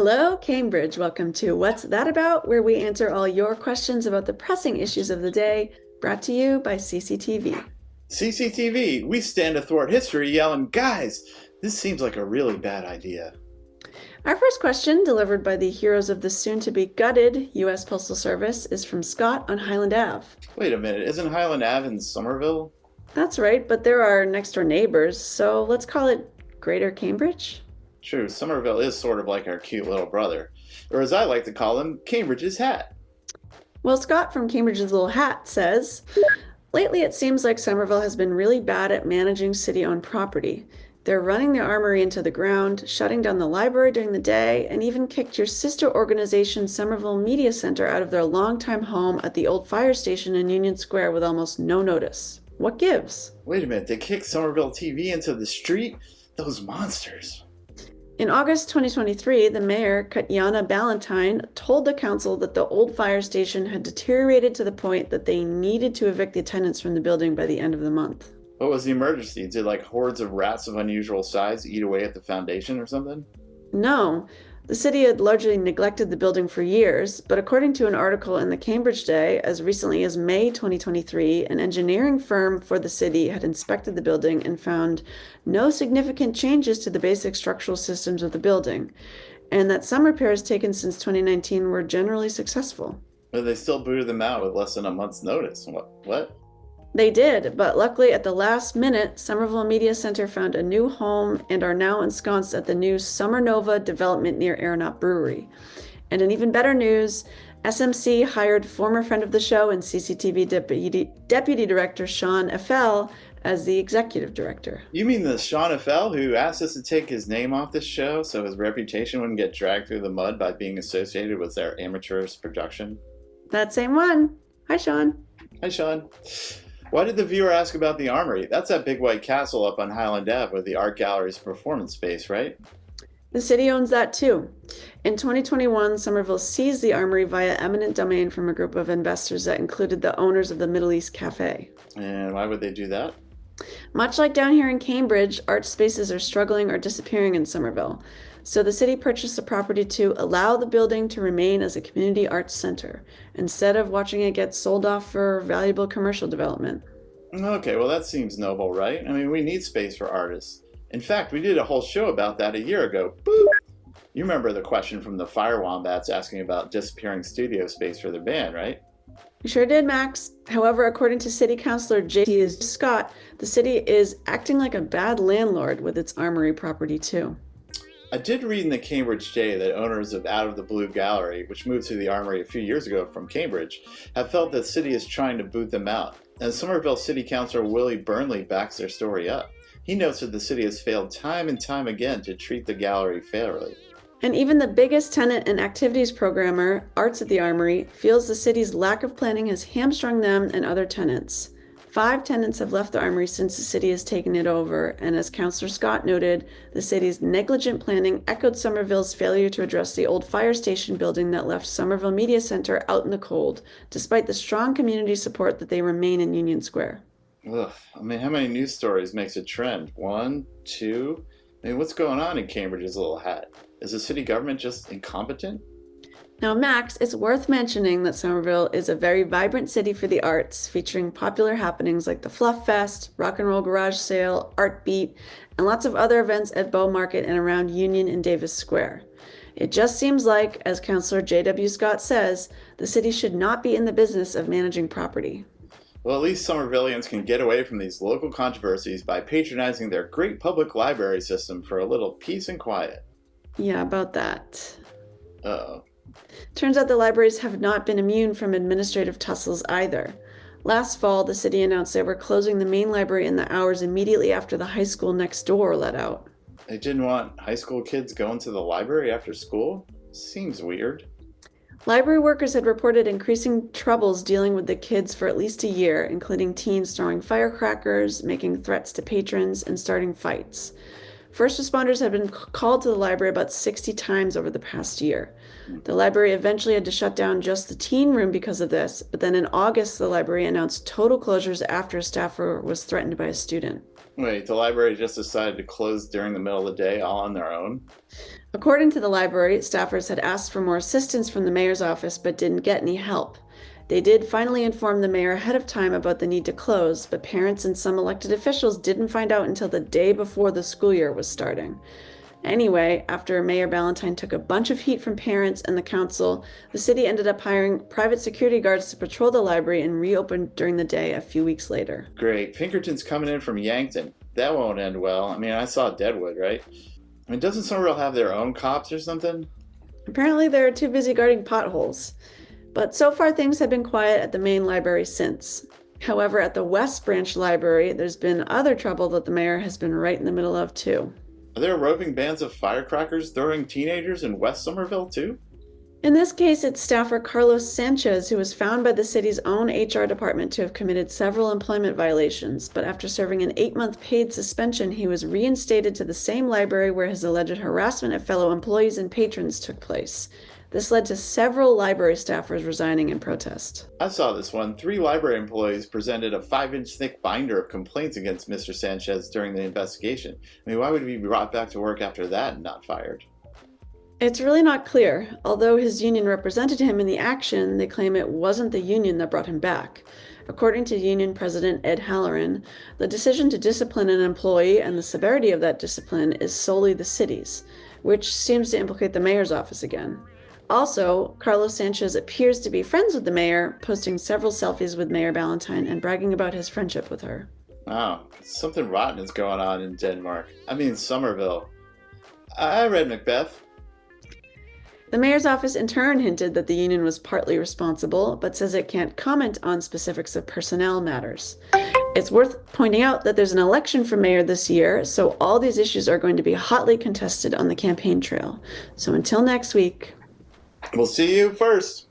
Hello, Cambridge. Welcome to What's That About, where we answer all your questions about the pressing issues of the day, brought to you by CCTV. CCTV, we stand athwart history yelling, guys, this seems like a really bad idea. Our first question, delivered by the heroes of the soon-to-be gutted U.S. Postal Service, is from Scott on Highland Ave. Wait a minute, isn't Highland Ave in Somerville? That's right, but they're our next-door neighbors, so let's call it Greater Cambridge? True, Somerville is sort of like our cute little brother. Or as I like to call him, Cambridge's hat. Well, Scott from Cambridge's Little Hat says, lately it seems like Somerville has been really bad at managing city-owned property. They're running the Armory into the ground, shutting down the library during the day, and even kicked your sister organization, Somerville Media Center, out of their longtime home at the old fire station in Union Square with almost no notice. What gives? Wait a minute, they kicked Somerville TV into the street? Those monsters. In August 2023, the mayor, Katyana Ballantyne, told the council that the old fire station had deteriorated to the point that they needed to evict the tenants from the building by the end of the month. What was the emergency? Did like hordes of rats of unusual size eat away at the foundation or something? No, the city had largely neglected the building for years, but according to an article in the Cambridge Day, as recently as May 2023, an engineering firm for the city had inspected the building and found no significant changes to the basic structural systems of the building, and that some repairs taken since 2019 were generally successful. But they still booted them out with less than a month's notice. What? They did, but luckily at the last minute, Somerville Media Center found a new home and are now ensconced at the new Summer Nova development near Aeronaut Brewery. And in even better news, SMC hired former friend of the show and CCTV Deputy Director Sean Effell as the Executive Director. You mean the Sean Effell who asked us to take his name off this show so his reputation wouldn't get dragged through the mud by being associated with their amateurish production? That same one. Hi, Sean. Hi, Sean. Why did the viewer ask about the Armory? That's that big white castle up on Highland Ave with the art gallery's performance space, right? The city owns that too. In 2021, Somerville seized the Armory via eminent domain from a group of investors that included the owners of the Middle East Cafe. And why would they do that? Much like down here in Cambridge, art spaces are struggling or disappearing in Somerville. So the city purchased the property to allow the building to remain as a community arts center, instead of watching it get sold off for valuable commercial development. Okay, well that seems noble, right? I mean, we need space for artists. In fact, we did a whole show about that a year ago. Boop! You remember the question from the Fire Wombats asking about disappearing studio space for their band, right? We sure did, Max. However, according to City Councilor J.T. Scott, the city is acting like a bad landlord with its Armory property too. I did read in the Cambridge Day that owners of Out of the Blue Gallery, which moved to the Armory a few years ago from Cambridge, have felt that the city is trying to boot them out. And Somerville City Councilor Willie Burnley backs their story up. He notes that the city has failed time and time again to treat the gallery fairly. And even the biggest tenant and activities programmer, Arts at the Armory, feels the city's lack of planning has hamstrung them and other tenants. 5 tenants have left the Armory since the city has taken it over, and as Councillor Scott noted, the city's negligent planning echoed Somerville's failure to address the old fire station building that left Somerville Media Center out in the cold, despite the strong community support that they remain in Union Square. Ugh, I mean, how many news stories makes a trend? 1, 2? I mean, what's going on in Cambridge's Little Hat? Is the city government just incompetent? Now, Max, it's worth mentioning that Somerville is a very vibrant city for the arts, featuring popular happenings like the Fluff Fest, Rock and Roll Garage Sale, Art Beat, and lots of other events at Bow Market and around Union and Davis Square. It just seems like, as Councillor J.W. Scott says, the city should not be in the business of managing property. Well, at least Somervillians can get away from these local controversies by patronizing their great public library system for a little peace and quiet. Yeah, about that. Uh-oh. Turns out the libraries have not been immune from administrative tussles either. Last fall, the city announced they were closing the main library in the hours immediately after the high school next door let out. They didn't want high school kids going to the library after school? Seems weird. Library workers had reported increasing troubles dealing with the kids for at least a year, including teens throwing firecrackers, making threats to patrons, and starting fights. First responders had been called to the library about 60 times over the past year. The library eventually had to shut down just the teen room because of this, but then in August, the library announced total closures after a staffer was threatened by a student. Wait, the library just decided to close during the middle of the day all on their own? According to the library, staffers had asked for more assistance from the mayor's office but didn't get any help. They did finally inform the mayor ahead of time about the need to close, but parents and some elected officials didn't find out until the day before the school year was starting. Anyway, after Mayor Ballantyne took a bunch of heat from parents and the council, the city ended up hiring private security guards to patrol the library and reopened during the day a few weeks later. Great. Pinkerton's coming in from Yankton. That won't end well. I mean, I saw Deadwood, right? I mean, doesn't Somerville have their own cops or something? Apparently, they're too busy guarding potholes. But so far, things have been quiet at the main library since. However, at the West Branch Library, there's been other trouble that the mayor has been right in the middle of, too. Are there roving bands of firecrackers throwing teenagers in West Somerville, too? In this case, it's staffer Carlos Sanchez, who was found by the city's own HR department to have committed several employment violations, but after serving an 8-month paid suspension, he was reinstated to the same library where his alleged harassment of fellow employees and patrons took place. This led to several library staffers resigning in protest. I saw this one. 3 library employees presented a 5-inch thick binder of complaints against Mr. Sanchez during the investigation. I mean, why would he be brought back to work after that and not fired? It's really not clear. Although his union represented him in the action, they claim it wasn't the union that brought him back. According to union president Ed Halloran, the decision to discipline an employee and the severity of that discipline is solely the city's, which seems to implicate the mayor's office again. Also, Carlos Sanchez appears to be friends with the mayor, posting several selfies with Mayor Ballantyne and bragging about his friendship with her. Wow, something rotten is going on in Denmark. I mean, Somerville. I read Macbeth. The mayor's office in turn hinted that the union was partly responsible, but says it can't comment on specifics of personnel matters. It's worth pointing out that there's an election for mayor this year, so all these issues are going to be hotly contested on the campaign trail. So until next week. We'll see you first.